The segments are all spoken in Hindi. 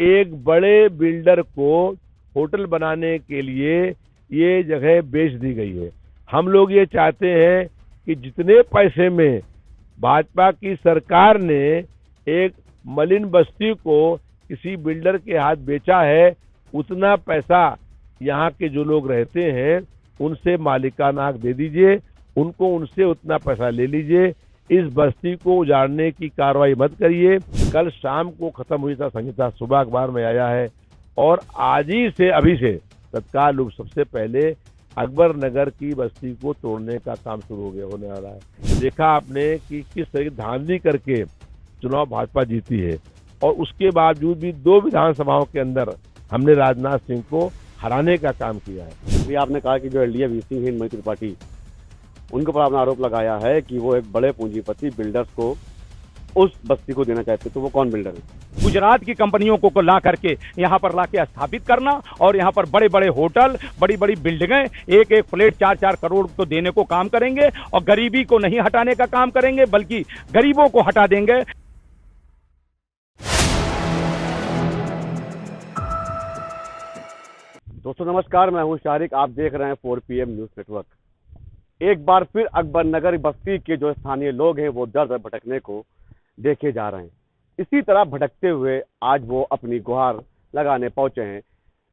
एक बड़े बिल्डर को होटल बनाने के लिए ये जगह बेच दी गई है। हम लोग ये चाहते हैं कि जितने पैसे में भाजपा की सरकार ने एक मलिन बस्ती को किसी बिल्डर के हाथ बेचा है, उतना पैसा यहाँ के जो लोग रहते हैं उनसे मालिकाना हक दे दीजिए, उनको उनसे उतना पैसा ले लीजिए। इस बस्ती को उजाड़ने की कार्रवाई मत करिए। कल शाम को खत्म हुई था संहिता, सुबह अखबार में आया है और आज ही से अभी से तत्काल रूप सबसे पहले अकबर नगर की बस्ती को तोड़ने का काम शुरू होने वाला है। देखा आपने कि किस तरह की धांधली करके चुनाव भाजपा जीती है और उसके बावजूद भी 2 विधानसभाओं के अंदर हमने राजनाथ सिंह को हराने का काम किया है। अभी आपने कहा कि जो एलडीए वीसी है हिंद मैत्री पार्टी, उनके ऊपर आपने आरोप लगाया है कि वो एक बड़े पूंजीपति बिल्डर्स को उस बस्ती को देना चाहते, तो वो कौन बिल्डर है? गुजरात की कंपनियों को ला करके यहाँ पर ला के स्थापित करना और यहाँ पर बड़े बड़े होटल, बड़ी बड़ी बिल्डिंगें, एक एक फ्लैट 4-4 करोड़ को देने को काम करेंगे और गरीबी को नहीं हटाने का काम करेंगे बल्कि गरीबों को हटा देंगे। दोस्तों नमस्कार, मैं हूं शारिक, आप देख रहे हैं 4 PM न्यूज नेटवर्क। एक बार फिर अकबर नगर बस्ती के जो स्थानीय लोग हैं वो दर दर भटकने को देखे जा रहे हैं। इसी तरह भटकते हुए आज वो अपनी गुहार लगाने पहुंचे हैं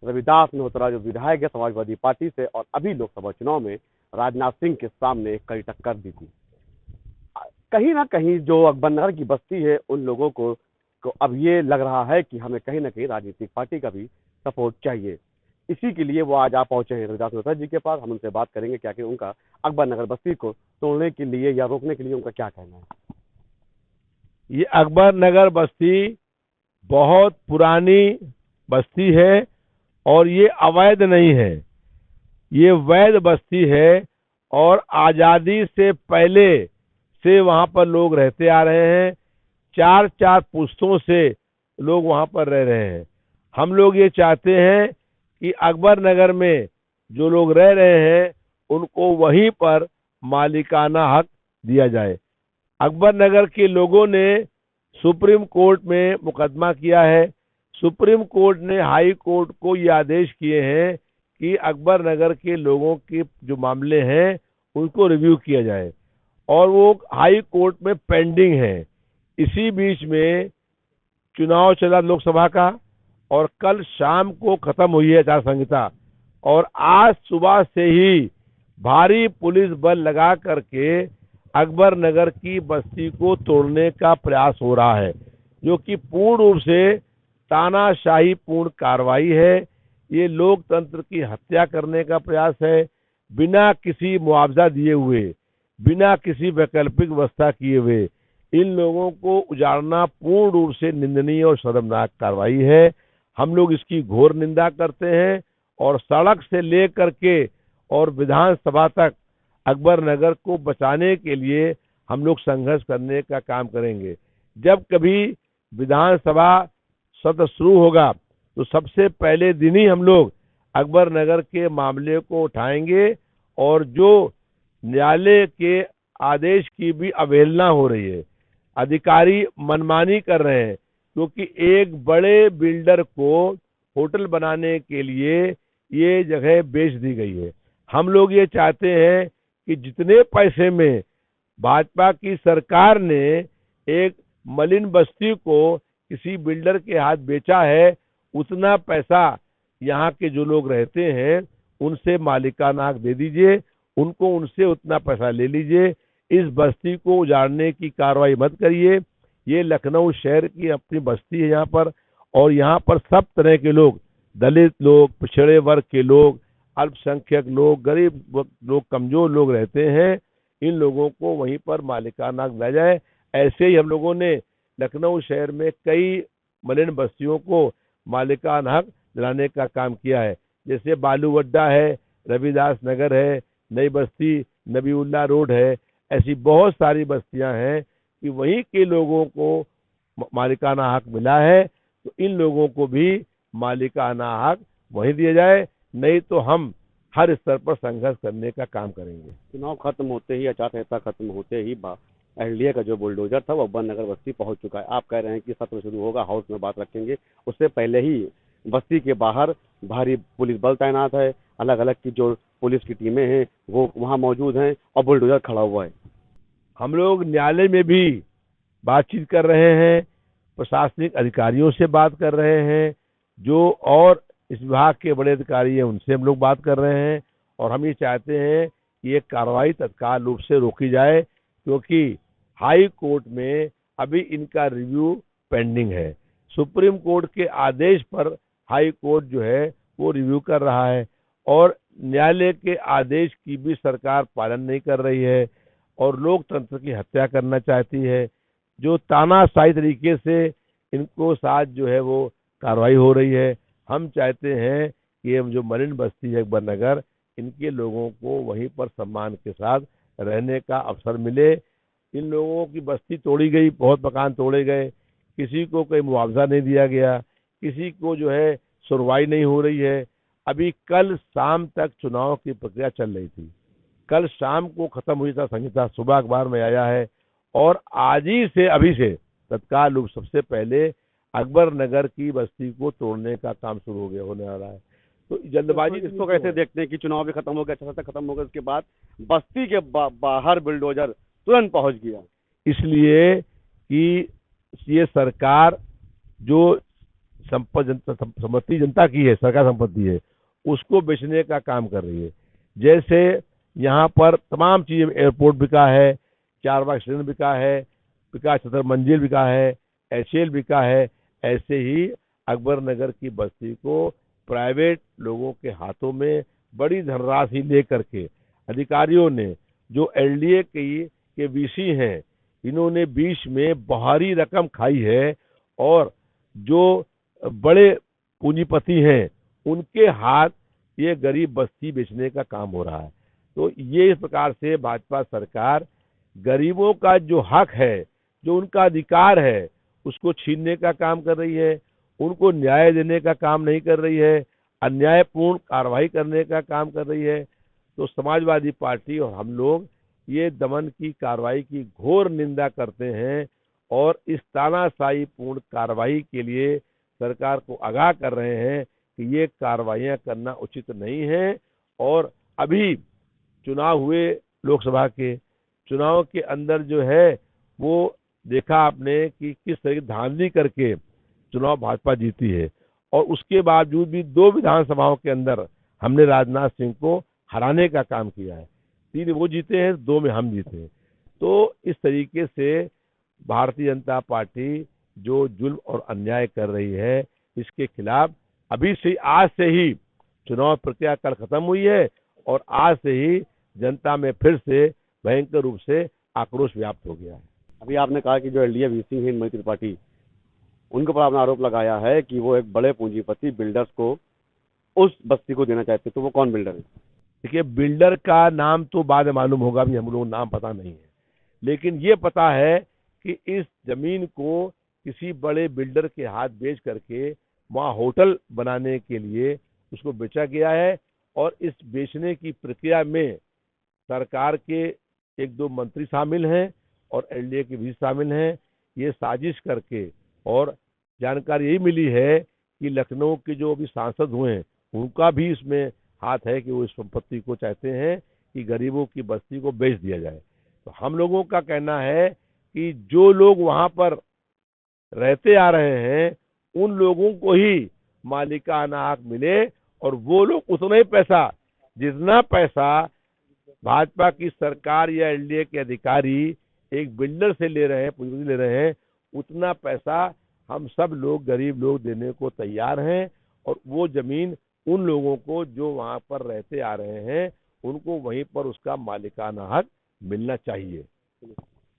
रविदास मल्होत्रा, जो विधायक है समाजवादी पार्टी से और अभी लोकसभा चुनाव में राजनाथ सिंह के सामने एक कड़ी टक्कर दी थी। कहीं ना कहीं जो अकबर नगर की बस्ती है उन लोगों को अब ये लग रहा है कि हमें कहीं ना कहीं राजनीतिक पार्टी का भी सपोर्ट चाहिए। इसी के लिए वो आज आप पहुंचे हैं रविदास मल्होत्रा जी के पास। हम उनसे बात करेंगे क्या कि उनका अकबर नगर बस्ती को तोड़ने के लिए या रोकने के लिए उनका क्या कहना है। ये अकबर नगर बस्ती बहुत पुरानी बस्ती है और ये अवैध नहीं है, ये वैध बस्ती है और आजादी से पहले से वहां पर लोग रहते आ रहे हैं। 4-4 पुश्तों से लोग वहां पर रह रहे हैं। हम लोग ये चाहते हैं कि अकबर नगर में जो लोग रह रहे हैं उनको वहीं पर मालिकाना हक दिया जाए। अकबर नगर के लोगों ने सुप्रीम कोर्ट में मुकदमा किया है। सुप्रीम कोर्ट ने हाई कोर्ट को ये आदेश किए हैं कि अकबर नगर के लोगों के जो मामले हैं उनको रिव्यू किया जाए और वो हाई कोर्ट में पेंडिंग है। इसी बीच में चुनाव चला लोकसभा का और कल शाम को खत्म हुई है आचार संहिता और आज सुबह से ही भारी पुलिस बल लगा करके अकबर नगर की बस्ती को तोड़ने का प्रयास हो रहा है, जो कि पूर्ण रूप से तानाशाही पूर्ण कार्रवाई है। ये लोकतंत्र की हत्या करने का प्रयास है। बिना किसी मुआवजा दिए हुए, बिना किसी वैकल्पिक व्यवस्था किए हुए इन लोगों को उजाड़ना पूर्ण रूप से निंदनीय और शर्मनाक कार्रवाई है। हम लोग इसकी घोर निंदा करते हैं और सड़क से लेकर के और विधानसभा तक अकबर नगर को बचाने के लिए हम लोग संघर्ष करने का काम करेंगे। जब कभी विधानसभा सत्र शुरू होगा तो सबसे पहले दिन ही हम लोग अकबर नगर के मामले को उठाएंगे और जो न्यायालय के आदेश की भी अवहेलना हो रही है, अधिकारी मनमानी कर रहे हैं क्योंकि एक बड़े बिल्डर को होटल बनाने के लिए ये जगह बेच दी गई है। हम लोग ये चाहते हैं कि जितने पैसे में भाजपा की सरकार ने एक मलिन बस्ती को किसी बिल्डर के हाथ बेचा है, उतना पैसा यहाँ के जो लोग रहते हैं उनसे मालिकाना हक दे दीजिए, उनको उनसे उतना पैसा ले लीजिए। इस बस्ती को उजाड़ने की कार्रवाई मत करिए। ये लखनऊ शहर की अपनी बस्ती है यहाँ पर और यहाँ पर सब तरह के लोग, दलित लोग, पिछड़े वर्ग के लोग, अल्पसंख्यक लोग, गरीब लोग, कमजोर लोग रहते हैं। इन लोगों को वहीं पर मालिकाना हक दिया जाए। ऐसे ही हम लोगों ने लखनऊ शहर में कई मलिन बस्तियों को मालिकाना हक दिलाने का काम किया है, जैसे बालू अड्डा है, रविदास नगर है, नई बस्ती, नबीउल्ला रोड है। ऐसी बहुत सारी बस्तियां हैं कि वहीं के लोगों को मालिकाना हक मिला है, तो इन लोगों को भी मालिकाना हक वहीं दिया जाए, नहीं तो हम हर स्तर पर संघर्ष करने का काम करेंगे। चुनाव खत्म होते ही, आचार संहिता खत्म होते ही एनडीए का जो बुलडोजर था वो अकबर नगर बस्ती पहुंच चुका है। आप कह रहे हैं कि सत्र शुरू होगा, हाउस में बात रखेंगे, उससे पहले ही बस्ती के बाहर भारी पुलिस बल तैनात है, अलग अलग की जो पुलिस की टीमें हैं वो वहां मौजूद हैं और बुलडोजर खड़ा हुआ है। हम लोग न्यायालय में भी बातचीत कर रहे हैं, प्रशासनिक अधिकारियों से बात कर रहे हैं, जो और इस विभाग के बड़े अधिकारी हैं उनसे हम लोग बात कर रहे हैं, और हम ये चाहते हैं कि ये कार्रवाई तत्काल रूप से रोकी जाए, क्योंकि हाई कोर्ट में अभी इनका रिव्यू पेंडिंग है। सुप्रीम कोर्ट के आदेश पर हाई कोर्ट जो है वो रिव्यू कर रहा है, और न्यायालय के आदेश की भी सरकार पालन नहीं कर रही है और लोकतंत्र की हत्या करना चाहती है। जो तानाशाही तरीके से इनको साथ जो है वो कार्रवाई हो रही है। हम चाहते हैं कि ये जो मलिन बस्ती है अकबर नगर, इनके लोगों को वहीं पर सम्मान के साथ रहने का अवसर मिले। इन लोगों की बस्ती तोड़ी गई, बहुत मकान तोड़े गए, किसी को कोई मुआवजा नहीं दिया गया, किसी को जो है सुनवाई नहीं हो रही है। अभी कल शाम तक चुनाव की प्रक्रिया चल रही थी, कल शाम को खत्म हुई था संहिता, सुबह अखबार में आया है, और आज ही से अभी से तत्काल रूप सबसे पहले अकबर नगर की बस्ती को तोड़ने का काम शुरू हो गया होने वाला है। तो जल्दबाजी इसको कैसे देखते हैं कि चुनाव भी खत्म हो गया, अच्छा खत्म हो गया, उसके बाद बस्ती के बाहर बुलडोजर तुरंत पहुंच गया? इसलिए कि ये सरकार जो संपत्ति जनता की है, सरकार संपत्ति है, उसको बेचने का काम कर रही है। जैसे यहाँ पर तमाम चीजें, एयरपोर्ट बिका है, 4 बाग स्टेशन बिका है, विकास 76 मंजिल बिका है, एचएल बिका है, ऐसे ही अकबर नगर की बस्ती को प्राइवेट लोगों के हाथों में बड़ी धनराशि लेकर के अधिकारियों ने, जो एलडीए के वीसी हैं, इन्होंने बीच में भारी रकम खाई है, और जो बड़े पूंजीपति हैं उनके हाथ ये गरीब बस्ती बेचने का काम हो रहा है। तो ये इस प्रकार से भाजपा सरकार गरीबों का जो हक है, जो उनका अधिकार है, उसको छीनने का काम कर रही है, उनको न्याय देने का काम नहीं कर रही है, अन्यायपूर्ण कार्रवाई करने का काम कर रही है। तो समाजवादी पार्टी और हम लोग ये दमन की कार्रवाई की घोर निंदा करते हैं, और इस तानाशाही पूर्ण कार्रवाई के लिए सरकार को आगाह कर रहे हैं कि ये कार्रवाइयां करना उचित नहीं है। और अभी चुनाव हुए, लोकसभा के चुनाव के अंदर जो है वो देखा आपने कि किस तरह की धांधली करके चुनाव भाजपा जीती है, और उसके बावजूद भी 2 विधानसभाओं के अंदर हमने राजनाथ सिंह को हराने का काम किया है। 3 वो जीते हैं, 2 में हम जीते हैं। तो इस तरीके से भारतीय जनता पार्टी जो जुल्म और अन्याय कर रही है, इसके खिलाफ अभी से, आज से ही चुनाव प्रक्रिया कल खत्म हुई है, और आज से ही जनता में फिर से भयंकर रूप से आक्रोश व्याप्त हो गया है। अभी आपने कहा कि जो एलडीए वीसी हैं मणि त्रिपाठी, उनके ऊपर आपने आरोप लगाया है कि वो एक बड़े पूंजीपति बिल्डर्स को उस बस्ती को देना चाहते, तो वो कौन बिल्डर है? देखिए, बिल्डर का नाम तो बाद में मालूम होगा, भी हम लोग नाम पता नहीं है, लेकिन ये पता है कि इस जमीन को किसी बड़े बिल्डर के हाथ बेच करके वहाँ होटल बनाने के लिए उसको बेचा गया है, और इस बेचने की प्रक्रिया में सरकार के 1-2 मंत्री शामिल हैं और एलडीए के भी शामिल हैं। ये साजिश करके, और जानकारी यही मिली है कि लखनऊ के जो अभी सांसद हुए हैं उनका भी इसमें हाथ है कि वो इस संपत्ति को चाहते हैं कि गरीबों की बस्ती को बेच दिया जाए। तो हम लोगों का कहना है कि जो लोग वहां पर रहते आ रहे हैं उन लोगों को ही मालिकाना हक मिले, और वो लोग उतना ही पैसा, जितना पैसा भाजपा की सरकार या एलडीए के अधिकारी एक बिल्डर से ले रहे हैं, पूंजीपति ले रहे हैं, उतना पैसा हम सब लोग, गरीब लोग देने को तैयार हैं, और वो जमीन उन लोगों को जो वहां पर रहते आ रहे हैं उनको वहीं पर उसका मालिकाना हक मिलना चाहिए।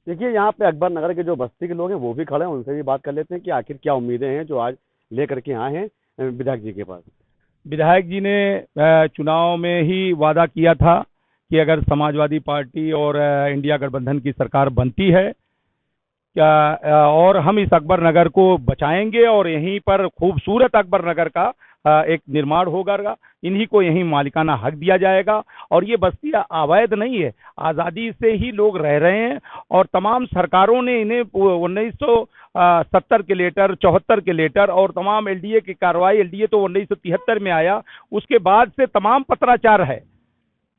देखिए, यहाँ पे अकबर नगर के जो बस्ती के लोग हैं वो भी खड़े हैं, उनसे भी बात कर लेते हैं कि आखिर क्या उम्मीदें हैं जो आज लेकर के आए हैं विधायक जी के पास। विधायक जी ने चुनाव में ही वादा किया था कि अगर समाजवादी पार्टी और इंडिया गठबंधन की सरकार बनती है और हम इस अकबर नगर को बचाएंगे, और यहीं पर खूबसूरत अकबर नगर का एक निर्माण होगा, इन्हीं को यहीं मालिकाना हक दिया जाएगा। और ये बस्ती अवैध नहीं है, आज़ादी से ही लोग रह रहे हैं और तमाम सरकारों ने इन्हें 1970 के लेटर, 74 के लेटर और तमाम एलडीए की कार्रवाई, एलडीए तो 1973 में आया, उसके बाद से तमाम पत्राचार है।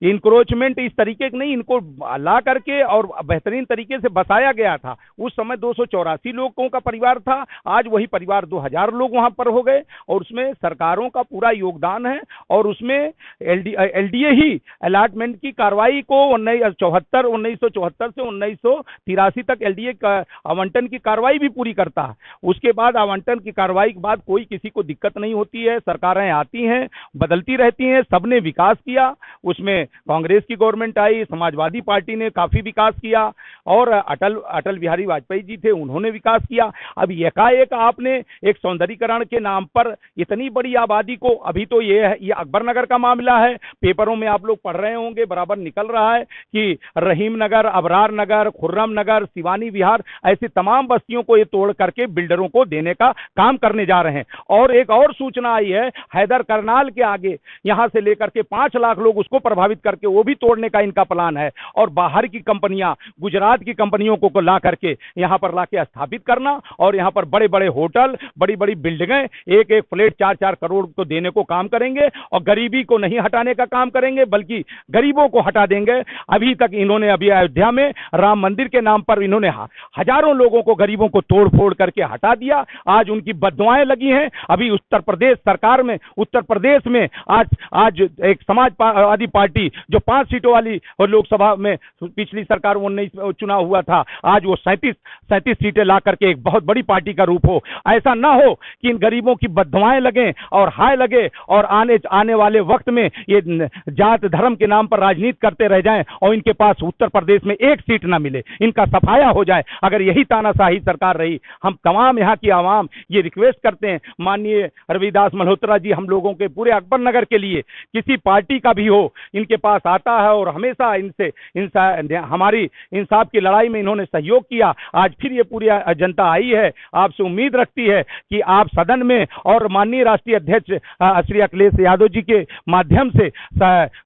इंक्रोचमेंट इस तरीके के नहीं, इनको ला करके और बेहतरीन तरीके से बसाया गया था। उस समय 284 लोगों का परिवार था, आज वही परिवार 2000 लोग वहां पर हो गए और उसमें सरकारों का पूरा योगदान है। और उसमें एलडीए ही अलॉटमेंट की कार्रवाई को 1974 से 1983 तक एलडीए का आवंटन की कार्रवाई भी पूरी करता है। उसके बाद आवंटन की कार्रवाई के बाद कोई किसी को दिक्कत नहीं होती है, सरकारें आती हैं, बदलती रहती हैं, सबने विकास किया। उसमें कांग्रेस की गवर्नमेंट आई, समाजवादी पार्टी ने काफी विकास किया और अटल बिहारी वाजपेयी जी थे, उन्होंने विकास किया। अब एकाएक आपने एक सौंदर्यीकरण के नाम पर इतनी बड़ी आबादी को, अभी तो ये अकबर नगर का मामला है, पेपरों में आप लोग पढ़ रहे होंगे, बराबर निकल रहा है कि रहीम नगर, अबरार नगर, खुर्रम नगर, शिवानी विहार, ऐसी तमाम बस्तियों को ये तोड़ करके बिल्डरों को देने का काम करने जा रहे हैं। और एक और सूचना आई है, हैदर करनाल के आगे यहां से लेकर के 5 लाख लोग उसको प्रभावित करके वो भी तोड़ने का इनका प्लान है। और बाहर की कंपनियां, गुजरात की कंपनियों को ला करके यहां पर लाके स्थापित करना और यहां पर बड़े बड़े होटल, बड़ी बड़ी बिल्डिंगें, एक एक फ्लैट 4-4 करोड़ को देने को काम करेंगे और गरीबी को नहीं हटाने का काम करेंगे, बल्कि गरीबों को हटा देंगे। अभी तक इन्होंने अयोध्या में राम मंदिर के नाम पर इन्होंने हजारों लोगों को, गरीबों को तोड़ फोड़ करके हटा दिया। आज उनकी बददुआएं लगी हैं। अभी उत्तर प्रदेश सरकार में, उत्तर प्रदेश में आज एक समाजवादी पार्टी जो 5 सीटों वाली लोकसभा में पिछली सरकार 19 चुनाव हुआ था, आज वो 37 सीटें ला करके एक बहुत बड़ी पार्टी का रूप हो। ऐसा ना हो कि इन गरीबों की बददुआएं लगें और हाय लगे और आने वाले वक्त में ये जात धर्म के नाम पर राजनीति करते रह जाएं और इनके पास उत्तर प्रदेश में एक सीट ना मिले, इनका सफाया हो जाए। अगर यही तानाशाही सरकार रही, हम तमाम यहाँ की आवाम ये रिक्वेस्ट करते हैं, माननीय रविदास मल्होत्रा जी, हम लोगों के पूरे अकबर नगर के लिए किसी पार्टी का भी हो, इनके पास आता है और हमेशा हमारी इंसाफ की लड़ाई में इन्होंने सहयोग किया। आज फिर ये पूरी जनता आई है, आपसे उम्मीद रखती है कि आप सदन में और माननीय राष्ट्रीय अध्यक्ष श्री अखिलेश यादव जी के माध्यम से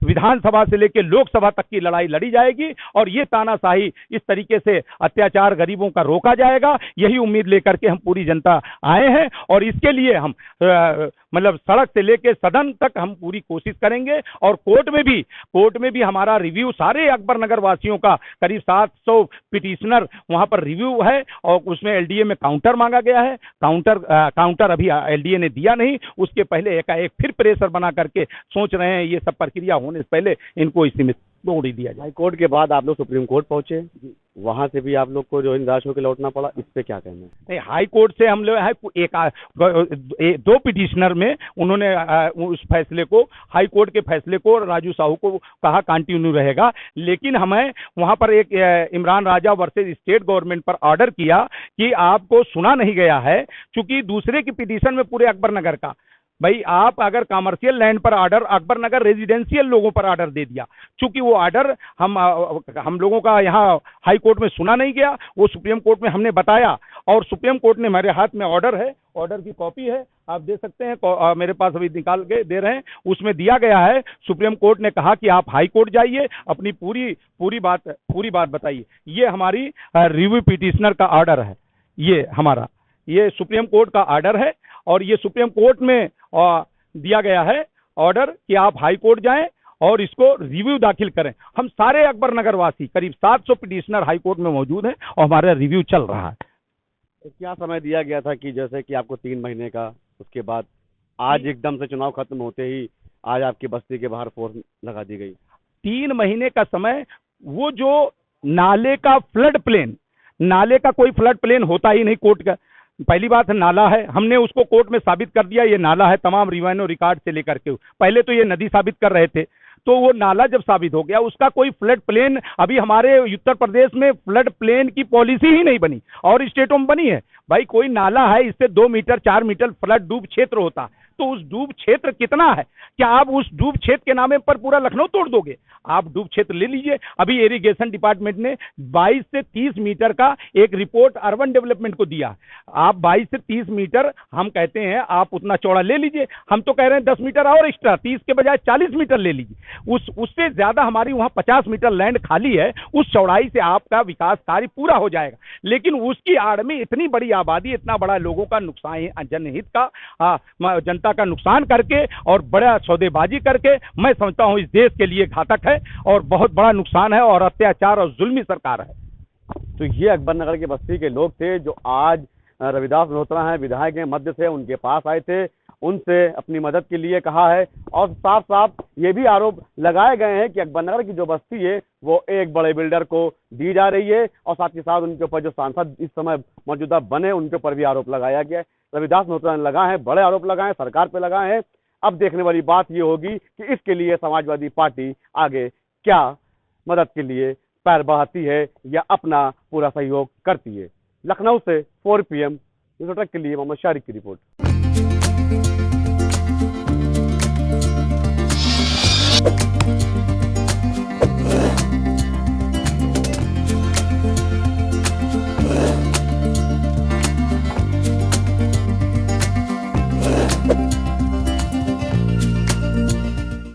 विधानसभा से लेकर लोकसभा तक की लड़ाई लड़ी जाएगी और ये तानाशाही, इस तरीके से अत्याचार गरीबों का रोका जाएगा। यही उम्मीद लेकर के हम पूरी जनता आए हैं और इसके लिए हम मतलब सड़क से लेकर सदन तक हम पूरी कोशिश करेंगे। और कोर्ट में भी हमारा रिव्यू, सारे अकबर नगर वासियों का करीब 700 पिटिशनर वहां पर रिव्यू है और उसमें एलडीए में काउंटर मांगा गया है। काउंटर अभी एलडीए ने दिया नहीं, उसके पहले एकाएक फिर प्रेशर बना करके सोच रहे हैं ये सब प्रक्रिया होने से पहले इनको इसी में तोड़ ही दिया जाए। हाई कोर्ट के बाद आप लोग सुप्रीम कोर्ट पहुंचे, वहां से भी आप लोग को जो निराश होकर लौटना पड़ा, इस पे क्या कहना है? नहीं, हाई कोर्ट से हम लोग दो पिटिशनर में उन्होंने उस फैसले को, हाई कोर्ट के फैसले को राजू साहू को कहा कंटिन्यू रहेगा, लेकिन हमें वहां पर एक इमरान राजा वर्सेस स्टेट गवर्नमेंट पर ऑर्डर किया कि आपको सुना नहीं गया है, चूंकि दूसरे की पिटीशन में पूरे अकबर नगर का, भाई आप अगर कमर्शियल लैंड पर ऑर्डर, अकबर नगर रेजिडेंशियल लोगों पर ऑर्डर दे दिया, चूंकि वो ऑर्डर हम लोगों का यहाँ हाई कोर्ट में सुना नहीं गया, वो सुप्रीम कोर्ट में हमने बताया और सुप्रीम कोर्ट ने, मेरे हाथ में ऑर्डर है, ऑर्डर की कॉपी है, आप दे सकते हैं, मेरे पास अभी निकाल के दे रहे हैं, उसमें दिया गया है, सुप्रीम कोर्ट ने कहा कि आप हाई कोर्ट जाइए, अपनी पूरी बात बताइए। ये हमारी रिव्यू पिटिशनर का ऑर्डर है, ये सुप्रीम कोर्ट का ऑर्डर है और ये सुप्रीम कोर्ट में दिया गया है ऑर्डर कि आप हाई कोर्ट जाएं और इसको रिव्यू दाखिल करें। हम सारे अकबर नगर वासी करीब 700 पिटिशनर हाई कोर्ट में मौजूद हैं और हमारा रिव्यू चल रहा है। तो क्या समय दिया गया था कि जैसे कि आपको 3 महीने का, उसके बाद आज एकदम से चुनाव खत्म होते ही आज आपकी बस्ती के बाहर फोर्स लगा दी गई? 3 महीने का समय, वो जो नाले का फ्लड प्लेन, नाले का कोई फ्लड प्लेन होता ही नहीं कोर्ट का, पहली बात है नाला है, हमने उसको कोर्ट में साबित कर दिया ये नाला है, तमाम रिवाइनो रिकॉर्ड से लेकर के, पहले तो ये नदी साबित कर रहे थे, तो वो नाला जब साबित हो गया, उसका कोई फ्लड प्लेन, अभी हमारे उत्तर प्रदेश में फ्लड प्लेन की पॉलिसी ही नहीं बनी और स्टेटों में बनी है। भाई कोई नाला है, इससे 2 मीटर 4 मीटर फ्लड डूब क्षेत्र होता है, तो उस डूब क्षेत्र कितना है? क्या आप उस डूब क्षेत्र के नामे पर पूरा लखनऊ तोड़ दोगे? आप डूब क्षेत्र ले लीजिए। अभी इरिगेशन डिपार्टमेंट ने 22 से 30 मीटर का एक रिपोर्ट अर्बन डेवलपमेंट को दिया। आप 22 से 30 मीटर हम कहते हैं आप उतना चौड़ा ले लीजिए, हम तो कह रहे हैं 10 मीटर और एक्स्ट्रा, 30 के बजाय 40 मीटर ले लीजिए। उससे ज्यादा हमारी वहां 50 मीटर लैंड खाली है, उस चौड़ाई से आपका विकास कार्य पूरा हो जाएगा। लेकिन उसकी आड़ में इतनी बड़ी आबादी, इतना बड़ा लोगों का नुकसान, जनहित का, जनता का नुकसान करके और बड़ा सौदेबाजी करके, मैं समझता हूं इस देश के लिए घातक है और बहुत बड़ा नुकसान है और अत्याचार और जुल्मी सरकार है। तो ये अकबर नगर की बस्ती के लोग थे जो आज रविदास मल्होत्रा हैं, विधायक हैं मध्य से, उनके पास आए थे, उनसे अपनी मदद के लिए कहा है और साफ साफ ये भी आरोप लगाए गए हैं कि अकबर नगर की जो बस्ती है वो एक बड़े बिल्डर को दी जा रही है और साथ ही साथ उनके ऊपर जो सांसद इस समय मौजूदा बने उनके ऊपर भी आरोप लगाया गया है। रविदास मल्होत्रा ने लगाए हैं, बड़े आरोप लगाए हैं, सरकार पे लगाए हैं। अब देखने वाली बात ये होगी कि इसके लिए समाजवादी पार्टी आगे क्या मदद के लिए पैर बढ़ाती है या अपना पूरा सहयोग करती है। लखनऊ से 4 PM न्यूज़ नेटवर्क के लिए मोहम्मद शारिक की रिपोर्ट।